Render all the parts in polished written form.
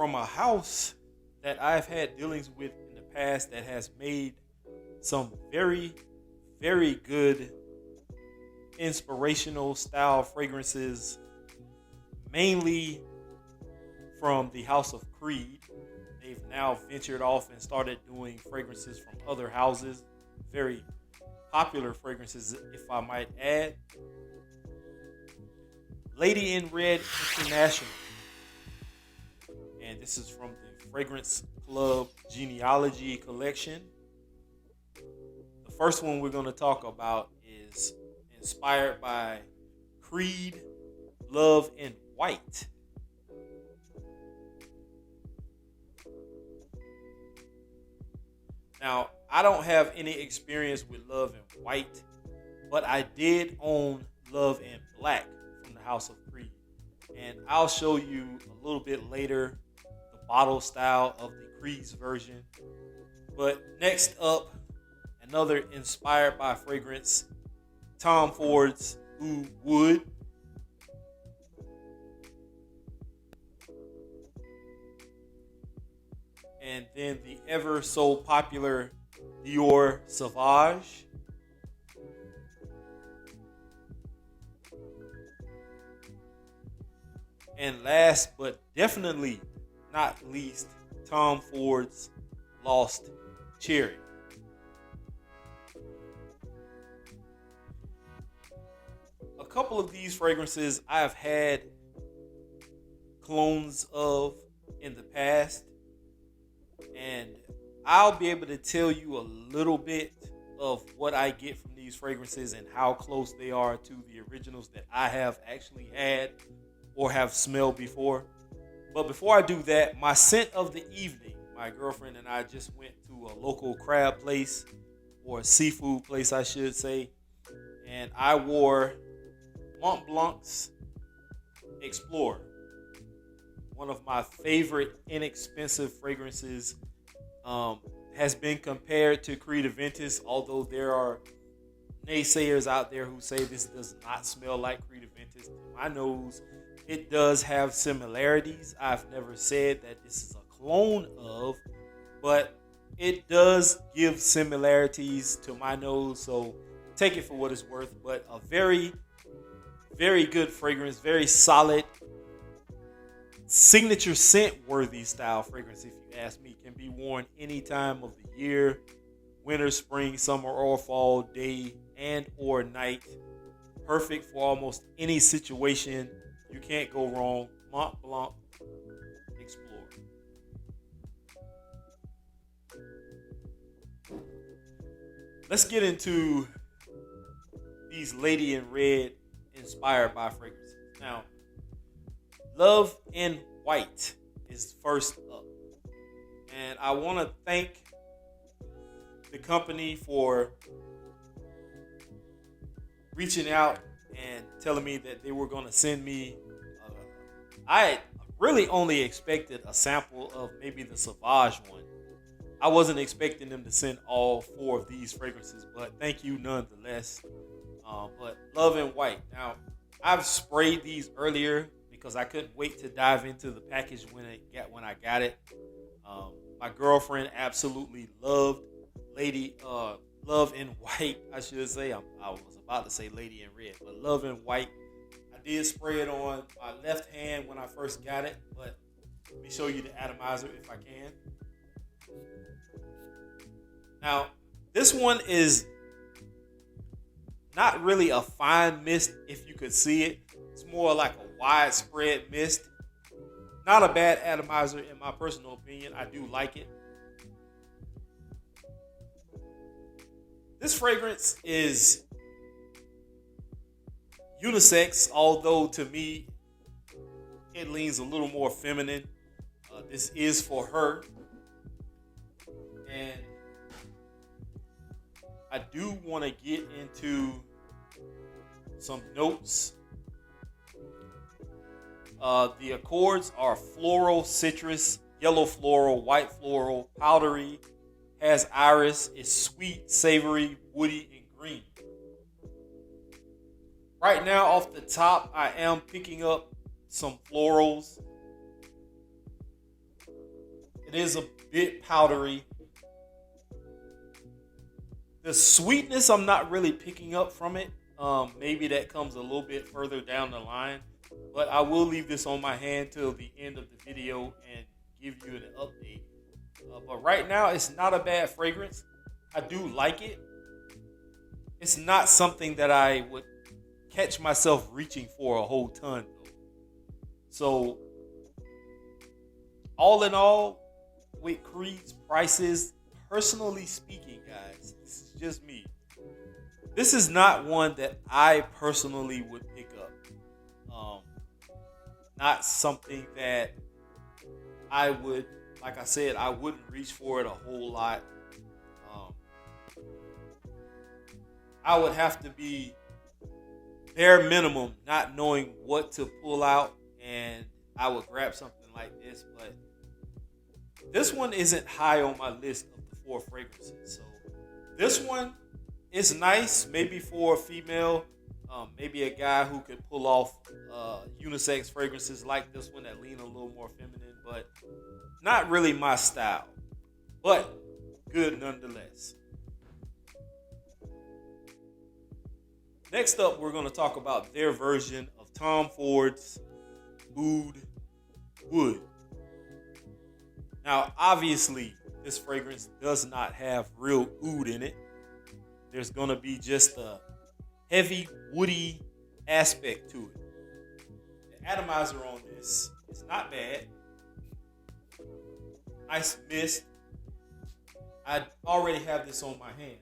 from a house that I've had dealings with in the past that has made some very, very good inspirational style fragrances, mainly from the House of Creed. They've now ventured off and started doing fragrances from other houses, very popular fragrances, if I might add. Lady in Red International, and this is from the Fragrance Club Genealogy Collection. The first one we're going to talk about is inspired by Creed Love in White. Now, I don't have any experience with Love in White, but I did own Love in Black from the House of Creed. And I'll show you a little bit later the bottle style of the Creed's version. But next up, another inspired by fragrance, Tom Ford's Oud Wood. And then the ever so popular Dior Sauvage. And last but definitely not least, Tom Ford's Lost Cherry. A couple of these fragrances I have had clones of in the past, and I'll be able to tell you a little bit of what I get from these fragrances and how close they are to the originals that I have actually had or have smelled before. But before I do that, my scent of the evening, my girlfriend and I just went to a local crab place, or a seafood place, I should say, and I wore Mont Blanc's Explorer, one of my favorite inexpensive fragrances. Has been compared to Creed Aventus, although there are naysayers out there who say this does not smell like Creed Aventus. To my nose, it does have similarities. I've never said that this is a clone of, but it does give similarities to my nose, so take it for what it's worth. But a very, very good fragrance, very solid, signature scent worthy style fragrance, if you ask me. Can be worn any time of the year, winter, spring, summer, or fall, day and or night. Perfect for almost any situation. You can't go wrong. Mont Blanc Explorer. Let's get into these Lady in Red inspired by fragrances. Now, Love in White is first up. And I want to thank the company for reaching out and telling me that they were going to send me. I really only expected a sample of maybe the Sauvage one. I wasn't expecting them to send all four of these fragrances, but thank you nonetheless. But Love in White. Now, I've sprayed these earlier because I couldn't wait to dive into the package when I got it. My girlfriend absolutely loved Love in White. I should say. I was about to say Lady in Red, but Love in White. I did spray it on my left hand when I first got it, but let me show you the atomizer if I can. Now, this one is not really a fine mist, if you could see it. It's more like a widespread mist. Not a bad atomizer in my personal opinion. I do like it. This fragrance is unisex, although to me it leans a little more feminine. This is for her. And I do want to get into some notes. The accords are floral, citrus, yellow floral, white floral, powdery, has iris, is sweet, savory, woody, and green. Right now, off the top, I am picking up some florals. It is a bit powdery. The sweetness I'm not really picking up from it. Maybe that comes a little bit further down the line. But I will leave this on my hand till the end of the video and give you an update. But right now, it's not a bad fragrance. I do like it. It's not something that I would catch myself reaching for a whole ton, though. So, all in all, with Creed's prices, personally speaking, guys, this is just me. This is not one that I personally would pick up. Not something that I would, like I said, I wouldn't reach for it a whole lot. Um, I would have to be bare minimum not knowing what to pull out, and I would grab something like this. But this one isn't high on my list of the 4 fragrances. So this one is nice, maybe for a female, maybe a guy who could pull off unisex fragrances like this one that lean a little more feminine, but not really my style. But good nonetheless. Next up, we're going to talk about their version of Tom Ford's Oud Wood. Now, obviously, this fragrance does not have real oud in it. There's going to be just a heavy, woody aspect to it. The atomizer on this is not bad. Nice mist. I already have this on my hand.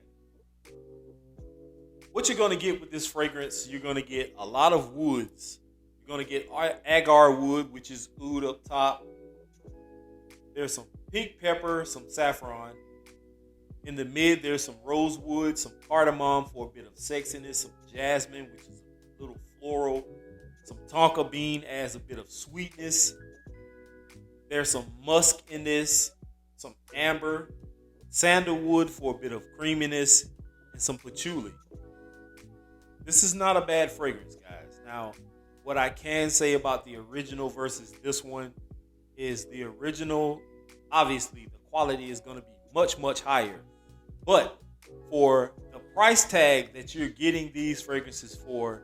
What you're going to get with this fragrance, you're going to get a lot of woods. You're going to get agar wood, which is oud up top. There's some pink pepper, some saffron. In the mid, there's some rosewood, some cardamom for a bit of sexiness, some jasmine, which is a little floral. Some tonka bean adds a bit of sweetness. There's some musk in this, some amber, sandalwood for a bit of creaminess, and some patchouli. This is not a bad fragrance, guys. Now, what I can say about the original versus this one is the original, obviously, the quality is going to be much, much higher. But for the price tag that you're getting these fragrances for,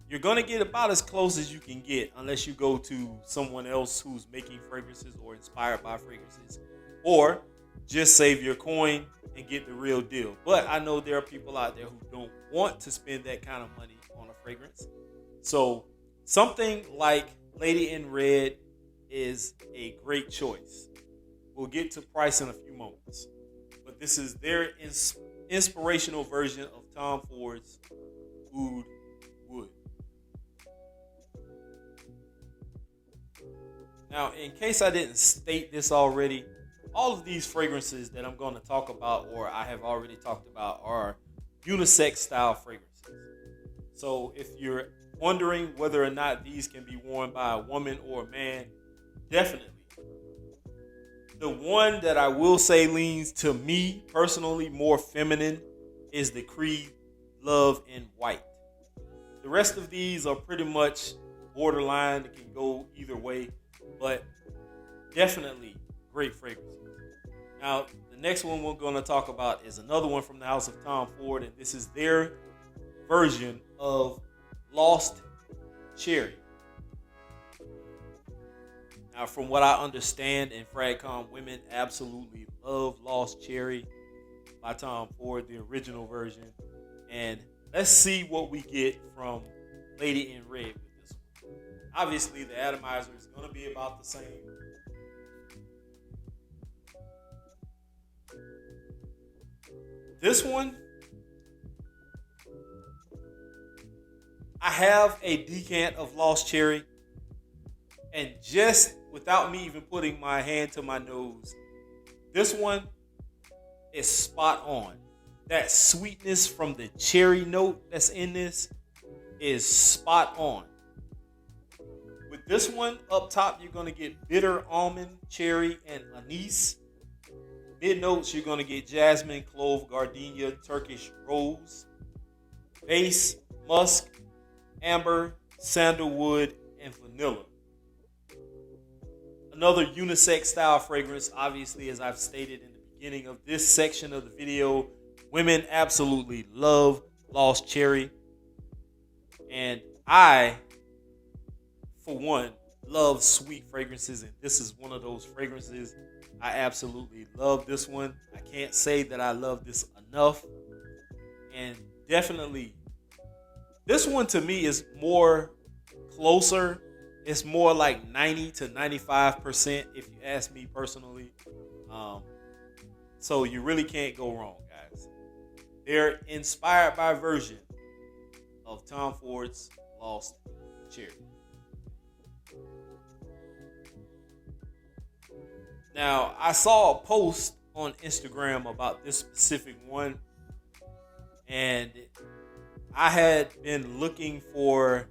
you're going to get about as close as you can get unless you go to someone else who's making fragrances or inspired by fragrances. Or just save your coin and get the real deal. But I know there are people out there who don't want to spend that kind of money on a fragrance. So something like Lady in Red is a great choice. We'll get to price in a few moments. But this is their inspirational version of Tom Ford's Oud Wood. Now, in case I didn't state this already, all of these fragrances that I'm going to talk about, or I have already talked about, are unisex style fragrances. So if you're wondering whether or not these can be worn by a woman or a man, definitely. The one that I will say leans to me personally more feminine is the Creed Love in White. The rest of these are pretty much borderline. It can go either way, but definitely great fragrances. Now, the next one we're going to talk about is another one from the house of Tom Ford, and this is their version of Lost Cherry. Now, from what I understand in FragCom, women absolutely love Lost Cherry by Tom Ford, the original version. And let's see what we get from Lady in Red with this one. Obviously, the atomizer is going to be about the same. This one, I have a decant of Lost Cherry, and just without me even putting my hand to my nose, this one is spot on. That sweetness from the cherry note that's in this is spot on. With this one up top, you're going to get bitter almond, cherry, and anise. Mid notes, you're going to get jasmine, clove, gardenia, Turkish rose. Base, musk, amber, sandalwood, and vanilla. Another unisex style fragrance, obviously, as I've stated in the beginning of this section of the video, women absolutely love Lost Cherry. And I, for one, love sweet fragrances, and this is one of those fragrances. I absolutely love this one. I can't say that I love this enough. And definitely, this one to me is more closer. It's more like 90 to 95%, if you ask me personally. So you really can't go wrong, guys. They're inspired by a version of Tom Ford's Lost Cherry. Now, I saw a post on Instagram about this specific one, and I had been looking for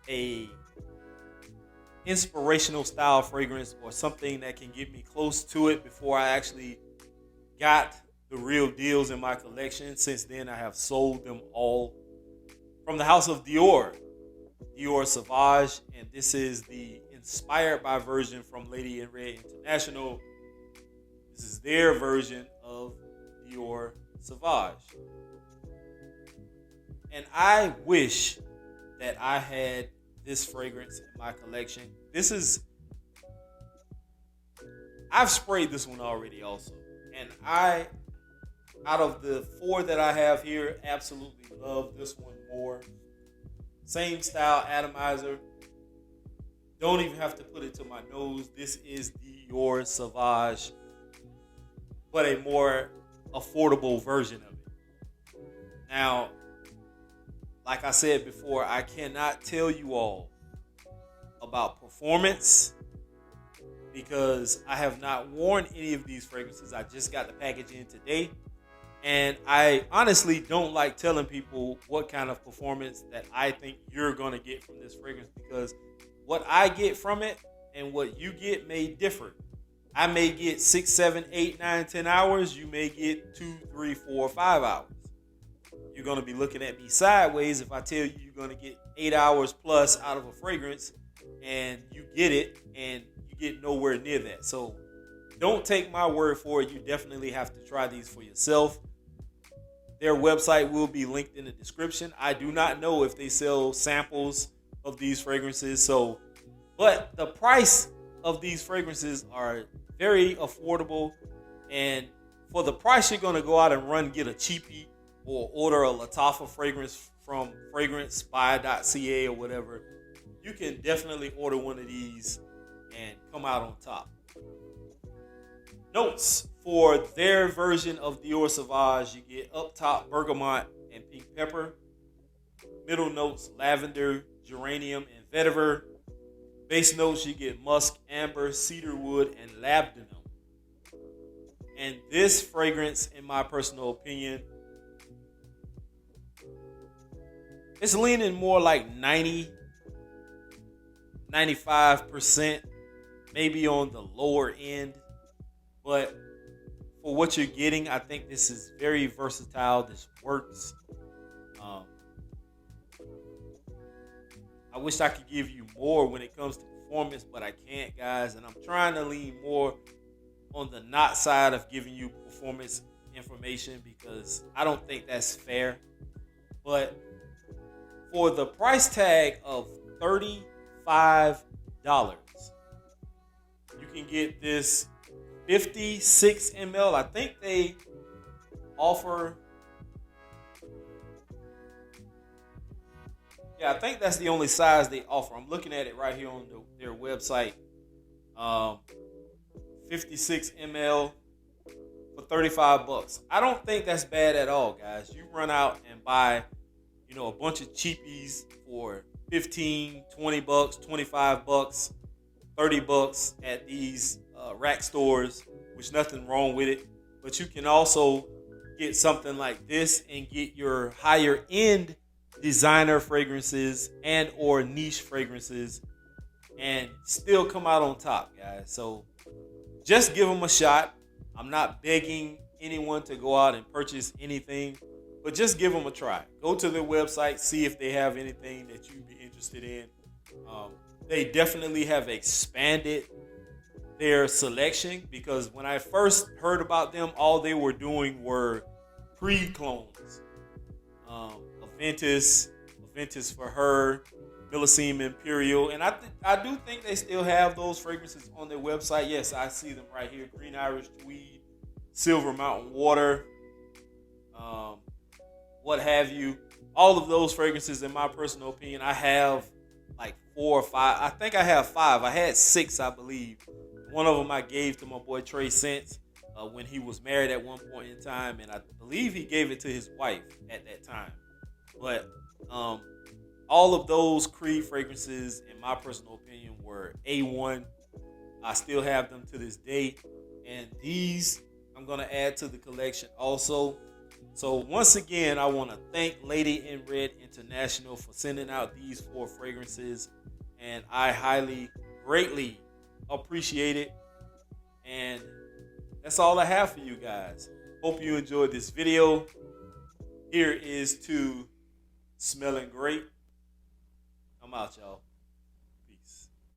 a inspirational style fragrance or something that can get me close to it before I actually got the real deals in my collection. Since then, I have sold them all. From the house of Dior, Dior Sauvage, and this is the inspired by version from Lady in Red International. This is their version of Dior Sauvage. And I wish that I had this fragrance in my collection. I've sprayed this one already also. And out of the 4 that I have here, absolutely love this one more. Same style atomizer. Don't even have to put it to my nose. This is Dior Sauvage, but a more affordable version of it. Now, like I said before, I cannot tell you all about performance because I have not worn any of these fragrances. I just got the package in today. And I honestly don't like telling people what kind of performance that I think you're going to get from this fragrance, because what I get from it and what you get may differ. I may get 6, 7, 8, 9, 10 hours. You may get 2, 3, 4, 5 hours. You're going to be looking at me sideways if I tell you you're going to get 8 hours plus out of a fragrance and you get it and you get nowhere near that. So don't take my word for it. You definitely have to try these for yourself. Their website will be linked in the description. I do not know if they sell samples of these fragrances. But the price of these fragrances are very affordable. And for the price, you're going to go out and get a cheapie or order a Lattafa fragrance from fragrancebuy.ca or whatever. You can definitely order one of these and come out on top. Notes for their version of Dior Sauvage: you get up top bergamot and pink pepper. Middle notes lavender, geranium, and vetiver. Base notes you get musk, amber, cedarwood, and labdanum. And this fragrance, in my personal opinion, it's leaning more like 90, 95%, maybe on the lower end. But for what you're getting, I think this is very versatile. This works. I wish I could give you more when it comes to performance, but I can't, guys. And I'm trying to lean more on the not side of giving you performance information because I don't think that's fair. But for the price tag of $35, you can get this 56 ml. I think they offer, I think that's the only size they offer. I'm looking at it right here on their website. 56 ml for $35. I don't think that's bad at all, guys. You run out and buy, a bunch of cheapies for $15, $20, $25, $30 at these rack stores, which nothing wrong with it. But you can also get something like this and get your higher end designer fragrances and or niche fragrances and still come out on top, guys. So just give them a shot. I'm not begging anyone to go out and purchase anything, but just give them a try. Go to their website, see if they have anything that you'd be interested in. They definitely have expanded their selection, because when I first heard about them, all they were doing were pre-clones. Aventus, Aventus for her, Millesime Imperial, and I do think they still have those fragrances on their website. Yes, I see them right here: Green Irish Tweed, Silver Mountain Water, um, what have you. All of those fragrances, in my personal opinion, I have like 4 or 5. I think I have 5. I had 6, I believe. One of them I gave to my boy Trey Sense when he was married at one point in time, and I believe he gave it to his wife at that time. But all of those Creed fragrances, in my personal opinion, were A1. I still have them to this day, and these I'm gonna add to the collection also. So once again, I want to thank Lady in Red International for sending out these 4 fragrances, and I highly, greatly appreciate it. And that's all I have for you guys. Hope you enjoyed this video. Here is to Smelling Great. I'm out, y'all.